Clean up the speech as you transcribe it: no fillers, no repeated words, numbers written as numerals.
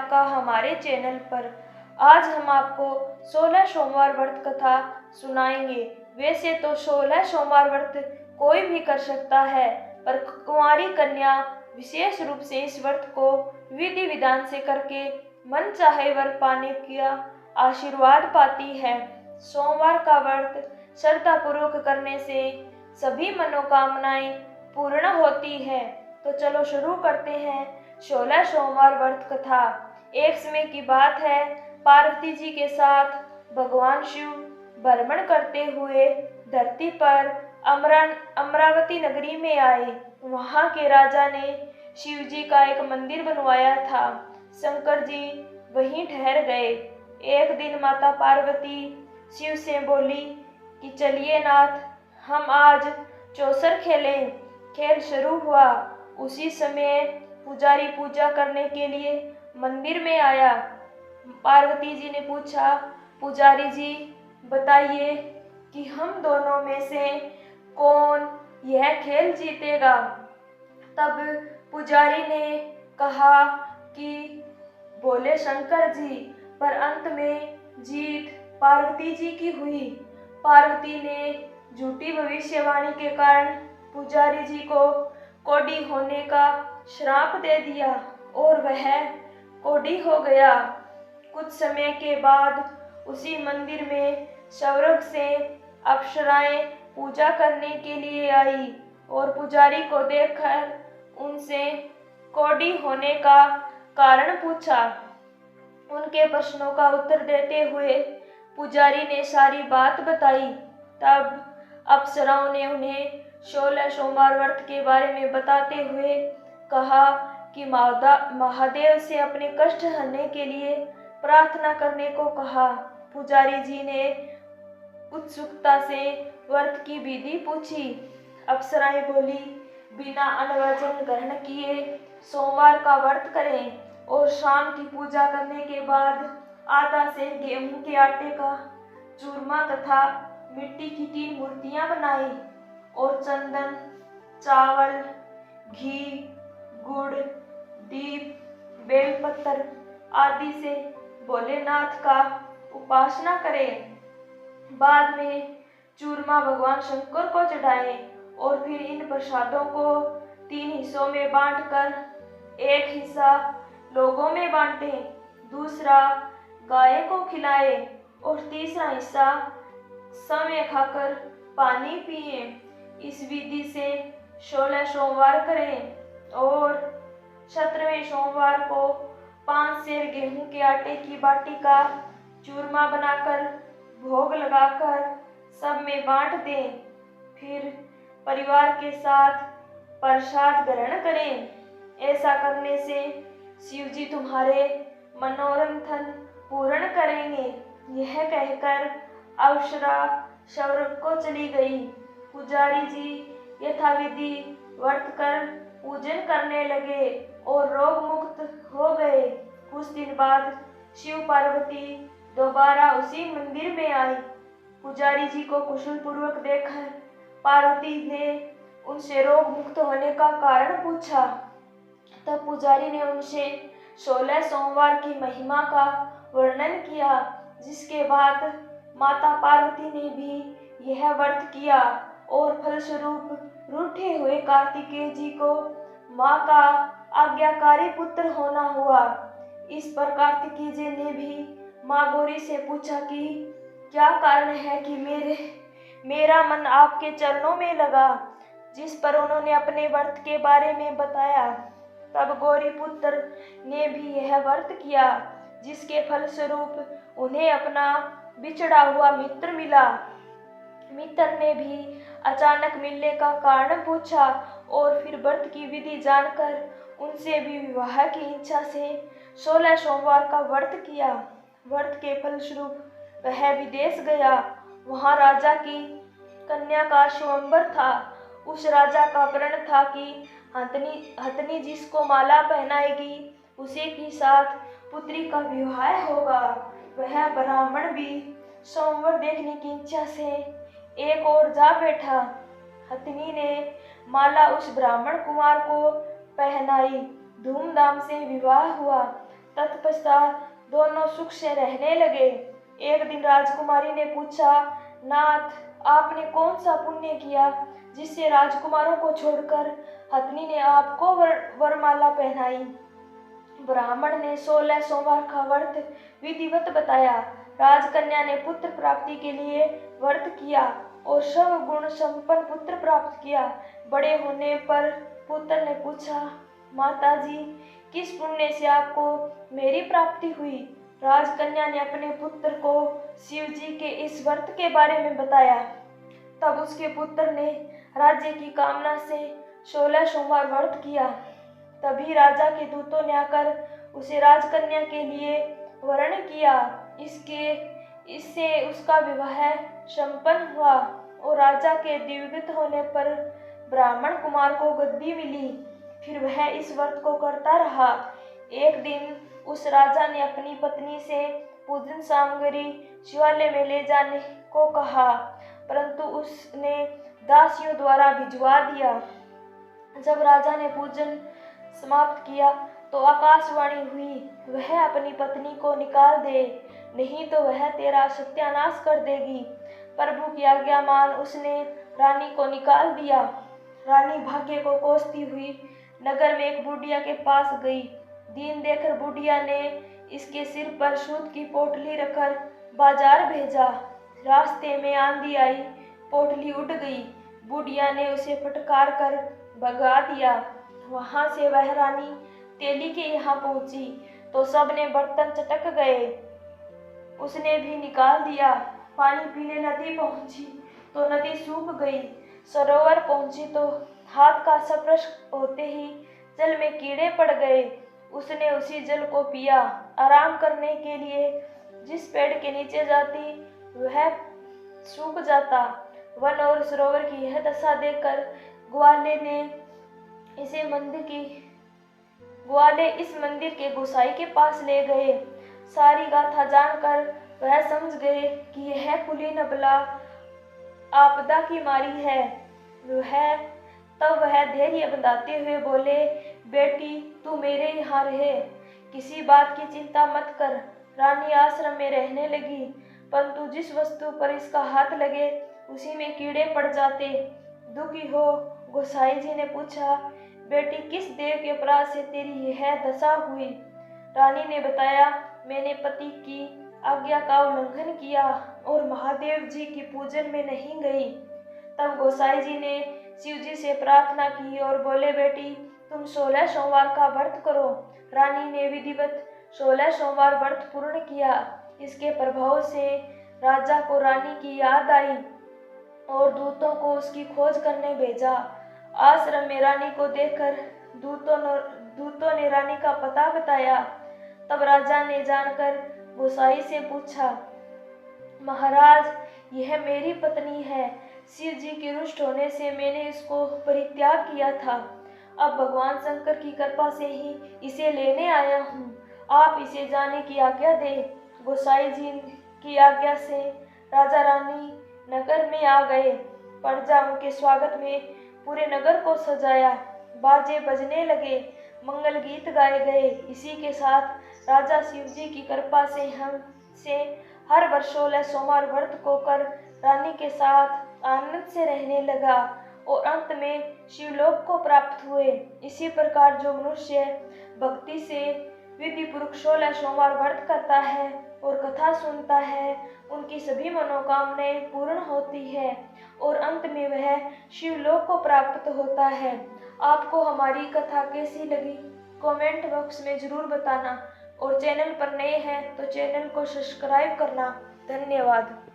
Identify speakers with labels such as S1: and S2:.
S1: आपका हमारे चैनल पर। आज हम आपको 16 सोमवार व्रत कथा सुनाएंगे। वैसे तो 16 सोमवार व्रत कोई भी कर सकता है, पर कुंवारी कन्या विशेष रूप से इस व्रत को विधि विधान से करके मन चाहे वर पाने का आशीर्वाद पाती है। सोमवार का व्रत श्रद्धा पूर्वक करने से सभी मनोकामनाएं पूर्ण होती है। तो चलो शुरू करते हैं 16 सोमवार व्रत कथा। एक समय की बात है, पार्वती जी के साथ भगवान शिव भ्रमण करते हुए धरती पर अमरावती नगरी में आए। वहां के राजा ने शिव जी का एक मंदिर बनवाया था। शंकर जी वहीं ठहर गए। एक दिन माता पार्वती शिव से बोली कि चलिए नाथ, हम आज चौसर खेलें। खेल शुरू हुआ। उसी समय पुजारी पूजा करने के लिए मंदिर में आया। पार्वती जी ने पूछा, पुजारी जी बताइए कि हम दोनों में से कौन यह खेल जीतेगा। तब पुजारी ने कहा कि बोले शंकर जी, पर अंत में जीत पार्वती जी की हुई। पार्वती ने झूठी भविष्यवाणी के कारण पुजारी जी को कोढ़ी होने का श्राप दे दिया और वह कोढ़ी हो गया। कुछ समय के बाद उसी मंदिर में स्वर्ग से अप्सराएं पूजा करने के लिए आई और पुजारी को देखकर उनसे कोढ़ी होने का कारण पूछा। उनके प्रश्नों का उत्तर देते हुए पुजारी ने सारी बात बताई। तब अप्सराओं ने उन्हें 16 सोमवार व्रत के बारे में बताते हुए कहा कि महादेव से अपने कष्ट हरने के लिए प्रार्थना करने को कहा। पुजारी जी ने उत्सुकता से व्रत की विधि पूछी। अप्सराएं बोली, बिना अन्न ग्रहण किए सोमवार का व्रत करें और शाम की पूजा करने के बाद आधा सेर गेहूं के आटे का चूरमा तथा मिट्टी की 3 मूर्तियां बनाई और चंदन, चावल, घी, गुड़, दीप, बेलपत्र आदि से भोलेनाथ का उपासना करें। बाद में चूरमा भगवान शंकर को चढ़ाएं और फिर इन प्रसादों को 3 हिस्सों में बांटकर एक हिस्सा लोगों में बांटें, दूसरा गाय को खिलाएं और तीसरा हिस्सा समय खाकर पानी पिए। इस विधि से 16 सोमवार करें और 17वें सोमवार को 5 सेर गेहूं के आटे की बाटी का चूरमा बनाकर भोग लगाकर सब में बांट दें। फिर परिवार के साथ प्रसाद ग्रहण करें। ऐसा करने से शिव जी तुम्हारे मनोरंथन पूर्ण करेंगे। यह कहकर अप्सरा स्वर्ग को चली गई। पुजारी जी यथाविधि व्रत कर पूजन करने लगे और रोग मुक्त हो गए। कुछ दिन बाद शिव पार्वती दोबारा उसी मंदिर में आई। पुजारी जी को कुशल पूर्वक देखकर पार्वती ने उनसे रोग मुक्त होने का कारण पूछा। तब पुजारी ने उनसे 16 सोमवार की महिमा का वर्णन किया, जिसके बाद माता पार्वती ने भी यह व्रत किया और फलस्वरूप रूठे हुए कार्तिकेय जी को माँ का आज्ञाकारी पुत्र होना हुआ। इस पर कार्तिकेय जी ने भी माँ गौरी से पूछा कि क्या कारण है कि मेरा मन आपके चरणों में लगा, जिस पर उन्होंने अपने व्रत के बारे में बताया। तब गौरी पुत्र ने भी यह व्रत किया, जिसके फलस्वरूप उन्हें अपना बिछड़ा हुआ मित्र मिला। मित्र ने भी अचानक मिलने का कारण पूछा और फिर व्रत की विधि जानकर उनसे भी विवाह की इच्छा से 16 सोमवार का व्रत किया। व्रत के फलस्वरूप वह विदेश गया। वहां राजा की कन्या का स्वयंवर था। उस राजा का प्रण था कि हथनी जिसको माला पहनाएगी उसी के साथ पुत्री का विवाह होगा। वह ब्राह्मण भी स्वयंवर देखने की इच्छा से एक ओर जा बैठा। हथनी ने माला उस ब्राह्मण कुमार को पहनाई। धूमधाम से विवाह हुआ। तत्पश्चात दोनों सुख से रहने लगे। एक दिन राजकुमारी ने पूछा, नाथ, आपने कौन सा पुण्य किया जिससे राजकुमारों को छोड़कर हथनी ने आपको वरमाला पहनाई? ब्राह्मण ने 16 सोमवार का व्रत विधिवत बताया। राजकन्या ने पुत्र प्राप्ति के लिए व्रत किया और सब गुण संपन्न पुत्र प्राप्त किया। बड़े होने पर पुत्र ने पूछा, माताजी, किस पुण्य से आपको मेरी प्राप्ति हुई? राजकन्या ने अपने पुत्र को शिव जी के इस व्रत के बारे में बताया। तब उसके पुत्र ने राज्य की कामना से 16 सोमवार व्रत किया। तभी राजा के दूतों ने आकर उसे राजकन्या के लिए वरण किया। इससे उसका विवाह संपन्न हुआ और राजा के दिवंगत होने पर ब्राह्मण कुमार को गद्दी मिली। फिर वह इस व्रत को करता रहा। एक दिन उस राजा ने अपनी पत्नी से पूजन सामग्री शिवालय में ले जाने को कहा, परंतु उसने दासियों द्वारा भिजवा दिया। जब राजा ने पूजन समाप्त किया तो आकाशवाणी हुई, वह अपनी पत्नी को निकाल दे, नहीं तो वह तेरा सत्यानाश कर देगी। प्रभु की आज्ञा मान उसने रानी को निकाल दिया। रानी भाग्य को कोसती हुई नगर में एक बुढ़िया के पास गई। दीन देखकर बुढ़िया ने इसके सिर पर सूत की पोटली रखकर बाजार भेजा। रास्ते में आंधी आई, पोटली उड़ गई। बुढ़िया ने उसे फटकार कर भगा दिया। वहां से वह रानी तेली के यहाँ पहुंची तो सब ने बर्तन चटक गए। उसने भी निकाल दिया। पानी पीने नदी पहुंची तो नदी सूख गई। सरोवर पहुंची तो हाथ का स्पर्श होते ही जल में कीड़े पड़ गए। उसने उसी जल को पिया। आराम करने के लिए जिस पेड़ के नीचे जाती वह सूख जाता। वन और सरोवर की यह दशा देखकर ग्वाले इस मंदिर के गोसाई के पास ले गए। सारी गाथा जानकर वह समझ गए कि यह कुलीन अबला आपदा की मारी है। तब वह धैर्य बंधाते हुए बोले, बेटी, तू मेरे यहाँ रहे, किसी बात की चिंता मत कर। रानी आश्रम में रहने लगी, परंतु जिस वस्तु पर इसका हाथ लगे उसी में कीड़े पड़ जाते। दुखी हो गोसाई जी ने पूछा, बेटी, किस देव के अपराध से तेरी यह दशा हुई? रानी ने बताया, मैंने पति की आज्ञा का उल्लंघन किया और महादेव जी की पूजन में नहीं गई। तब गोसाई जी ने शिव जी से प्रार्थना की और बोले, बेटी, तुम 16 सोमवार का व्रत करो। रानी ने विधिवत 16 सोमवार व्रत पूर्ण किया। इसके प्रभाव से राजा को रानी की याद आई और दूतों को उसकी खोज करने भेजा। आश्रम में रानी को देखकर दूतों ने रानी का पता बताया। तब राजा ने जानकर गोसाई से पूछा, महाराज, यह मेरी पत्नी है। शिव जी के रुष्ट होने से मैंने इसको परित्याग किया था। अब भगवान शंकर की कृपा से ही इसे लेने आया हूँ। आप इसे जाने की आज्ञा दे। गोसाई जी की आज्ञा से राजा रानी नगर में आ गए। प्रजाओं के स्वागत में पूरे नगर को सजाया। बाजे बजने लगे, मंगल गीत गाए गए। इसी के साथ राजा शिव जी की कृपा से हर वर्ष 16 सोमवार व्रत को कर रानी के साथ आनंद से रहने लगा और अंत में शिवलोक को प्राप्त हुए। इसी प्रकार जो मनुष्य भक्ति से विधि पूर्वक 16 सोमवार व्रत करता है और कथा सुनता है, उनकी सभी मनोकामनाएं पूर्ण होती है और अंत में वह शिवलोक को प्राप्त होता है। आपको हमारी कथा कैसी लगी कमेंट बॉक्स में जरूर बताना और चैनल पर नए हैं तो चैनल को सब्सक्राइब करना। धन्यवाद।